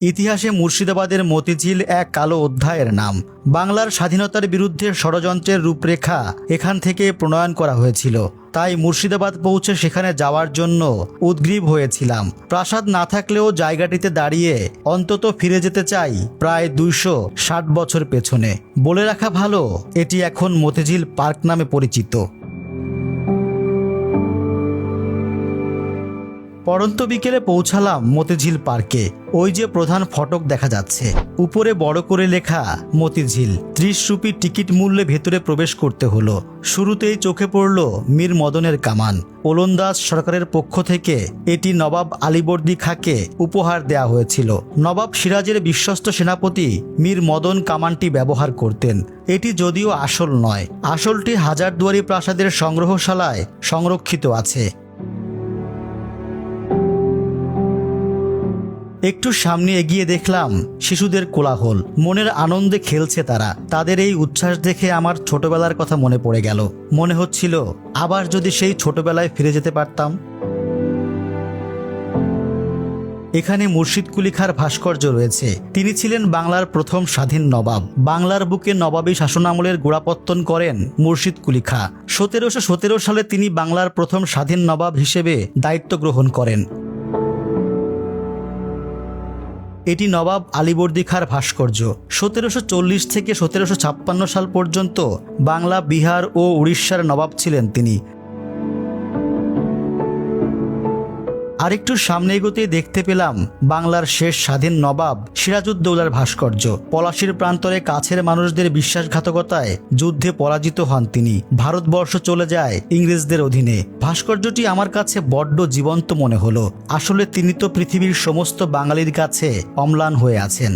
ইতিহাসে মুর্শিদাবাদের মতিঝিল এক কালো অধ্যায়ের নাম। বাংলার স্বাধীনতার বিরুদ্ধে ষড়যন্ত্রের রূপরেখা এখান থেকে প্রণয়ন করা হয়েছিল। তাই মুর্শিদাবাদ পৌঁছে সেখানে যাওয়ার জন্য উদগ্রীব হয়েছিলাম। প্রাসাদ না থাকলেও জায়গাটিতে দাঁড়িয়ে অন্তত ফিরে যেতে চাই প্রায় 260 বছর পেছনে। বলে রাখা ভালো, এটি এখন মতিঝিল পার্ক নামে পরিচিত। পরন্ত বিকেলে পৌঁছালাম মতিঝিল পার্কে। ওই যে প্রধান ফটক দেখা যাচ্ছে, উপরে বড় করে লেখা মতিঝিল। 30 রুপি টিকিট মূল্যে ভেতরে প্রবেশ করতে হলো। শুরুতেই চোখে পড়ল মীর মদনের কামান। ওলন্দাজ সরকারের পক্ষ থেকে এটি নবাব আলীবর্দী খাঁকে উপহার দেয়া হয়েছিল। নবাব সিরাজের বিশ্বস্ত সেনাপতি মীর মদন কামানটি ব্যবহার করতেন। এটি যদিও আসল নয়, আসলটি হাজারদুয়ারি প্রাসাদের সংগ্রহশালায় সংরক্ষিত আছে। একটু সামনে এগিয়ে দেখলাম শিশুদের কোলাহল। মনের আনন্দে খেলছে তারা। তাদের এই উচ্ছ্বাস দেখে আমার ছোটবেলার কথা মনে পড়ে গেল। মনে হচ্ছিল আবার যদি সেই ছোটবেলায় ফিরে যেতে পারতাম। এখানে মুর্শিদ কুলি খাঁর ভাস্কর্য রয়েছে। তিনি ছিলেন বাংলার প্রথম স্বাধীন নবাব। বাংলার বুকে নবাবী শাসনামলের গোড়াপত্তন করেন মুর্শিদ কুলি খাঁ। 1717 সালে তিনি বাংলার প্রথম স্বাধীন নবাব হিসেবে দায়িত্ব গ্রহণ করেন। এটি নবাব আলীবর্দী খাঁর ভাস্কর্য। 1740 থেকে 1756 সাল পর্যন্ত বাংলা, বিহার ও উড়িষ্যার নবাব ছিলেন তিনি। আরেকটু সামনে এগোতে দেখতে পেলাম বাংলার শেষ স্বাধীন নবাব সিরাজউদ্দৌলার ভাস্কর্য। পলাশীর প্রান্তরে কাছের মানুষদের বিশ্বাসঘাতকতায় যুদ্ধে পরাজিত হন তিনি। ভারতবর্ষ চলে যায় ইংরেজদের অধীনে। ভাস্কর্যটি আমার কাছে বড্ড জীবন্ত মনে হলো। আসলে তিনি তো পৃথিবীর সমস্ত বাঙালির কাছে অম্লান হয়ে আছেন।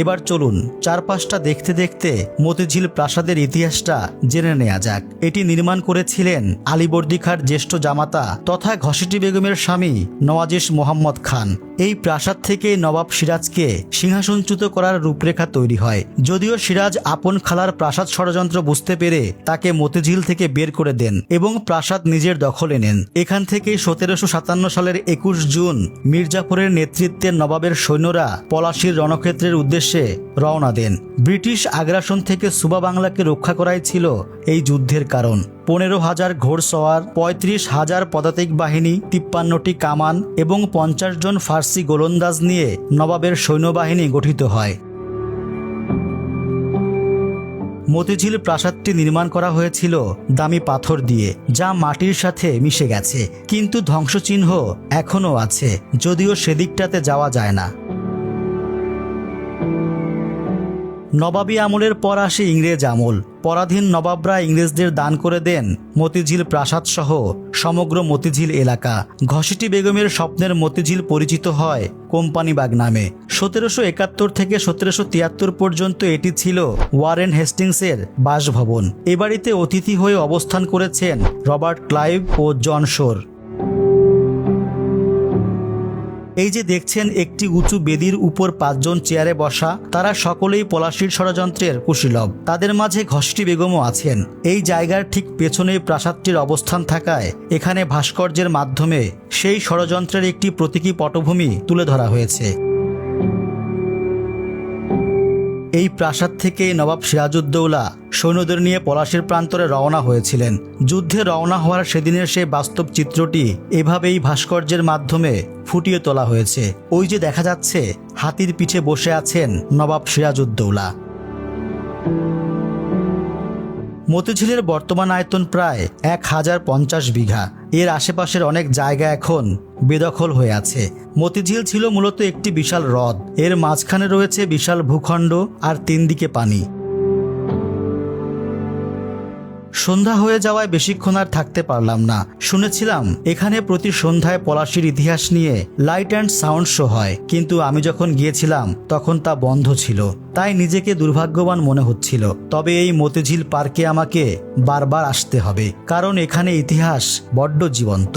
এবার চলুন চারপাশটা দেখতে দেখতে মতিঝিল প্রাসাদের ইতিহাসটা জেনে নেওয়া যাক। এটি নির্মাণ করেছিলেন আলীবর্দী খাঁর জ্যেষ্ঠ জামাতা তথা ঘসেটি বেগমের স্বামী নওয়াজিশ মোহাম্মদ খান। এই প্রাসাদ থেকে নবাব সিরাজকে সিংহাসনচ্যুত করার রূপরেখা তৈরি হয়। যদিও সিরাজ আপন খালার প্রাসাদ ষড়যন্ত্র বুঝতে পেরে তাকে মতিঝিল থেকে বের করে দেন এবং প্রাসাদ নিজের দখলে নেন। এখান থেকেই 1757 সালের 21 জুন মির্জাফরের নেতৃত্বে নবাবের সৈন্যরা পলাশীর রণক্ষেত্রের উদ্দেশ্যে রওনা দেন। ব্রিটিশ আগ্রাসন থেকে সুবা বাংলাকে রক্ষা করাই ছিল এই যুদ্ধের কারণ। 15,000 ঘোড়সওয়ার, 35,000 পদাতিক বাহিনী, 53টি কামান এবং 50 জন ফার্সি গোলন্দাজ নিয়ে নবাবের সৈন্যবাহিনী গঠিত হয়। মতিঝিল প্রাসাদটি নির্মাণ করা হয়েছিল দামি পাথর দিয়ে, যা মাটির সাথে মিশে গেছে, কিন্তু ধ্বংসচিহ্ন এখনও আছে, যদিও সেদিকটাতে যাওয়া যায় না। নবাবী আমলের পর আসে ইংরেজ আমল। পরাধীন নবাবরা ইংরেজদের দান করে দেন মতিঝিল প্রাসাদ সহ সমগ্র মতিঝিল এলাকা। ঘসেটি বেগমের স্বপ্নের মতিঝিল পরিচিত হয় কোম্পানিবাগ নামে। 1771 থেকে 1773 পর্যন্ত এটি ছিল ওয়ারেন হেস্টিংসের বাসভবন। এ বাড়িতে অতিথি হয়ে অবস্থান করেছেন রবার্ট ক্লাইভ ও জন শোর। এই যে দেখছেন একটি উঁচু বেদির উপর 5 জন চেয়ারে বসা, তারা সকলেই পলাশীর ষড়যন্ত্রের কুশীলব। তাদের মাঝে ঘসেটি বেগমও আছেন। এই জায়গার ঠিক পেছনেই প্রাসাদটির অবস্থান থাকায় এখানে ভাস্কর্যের মাধ্যমে সেই ষড়যন্ত্রের একটি প্রতীকী পটভূমি তুলে ধরা হয়েছে। এই প্রাসাদ থেকে নবাব সিরাজউদ্দৌলা সৈন্যদের নিয়ে পলাশীর প্রান্তরে রওনা হয়েছিলেন। যুদ্ধে রওনা হওয়ার সেদিনের সেই বাস্তব চিত্রটি এভাবেই ভাস্কর্যের মাধ্যমে ফুটিয়ে তোলা হয়েছে। ওই যে দেখা যাচ্ছে হাতির পিঠে বসে আছেন নবাব সিরাজউদ্দৌলা। মতিঝিলের বর্তমান আয়তন প্রায় 1050 বিঘা। এর আশেপাশের অনেক জায়গা এখন বেদখল হয়ে আছে। মতিঝিল ছিল মূলত একটি বিশাল হ্রদ। এর মাঝখানে রয়েছে বিশাল ভূখণ্ড আর 3 দিকে পানি। সন্ধ্যা হয়ে যাওয়ায় বেশিক্ষণ আর থাকতে পারলাম না। শুনেছিলাম এখানে প্রতি সন্ধ্যায় পলাশীর ইতিহাস নিয়ে লাইট অ্যান্ড সাউন্ড শো হয়, কিন্তু আমি যখন গিয়েছিলাম তখন তা বন্ধ ছিল। তাই নিজেকে দুর্ভাগ্যবান মনে হচ্ছিল। তবে এই মতিঝিল পার্কে আমাকে বারবার আসতে হবে, কারণ এখানে ইতিহাস বড্ড জীবন্ত।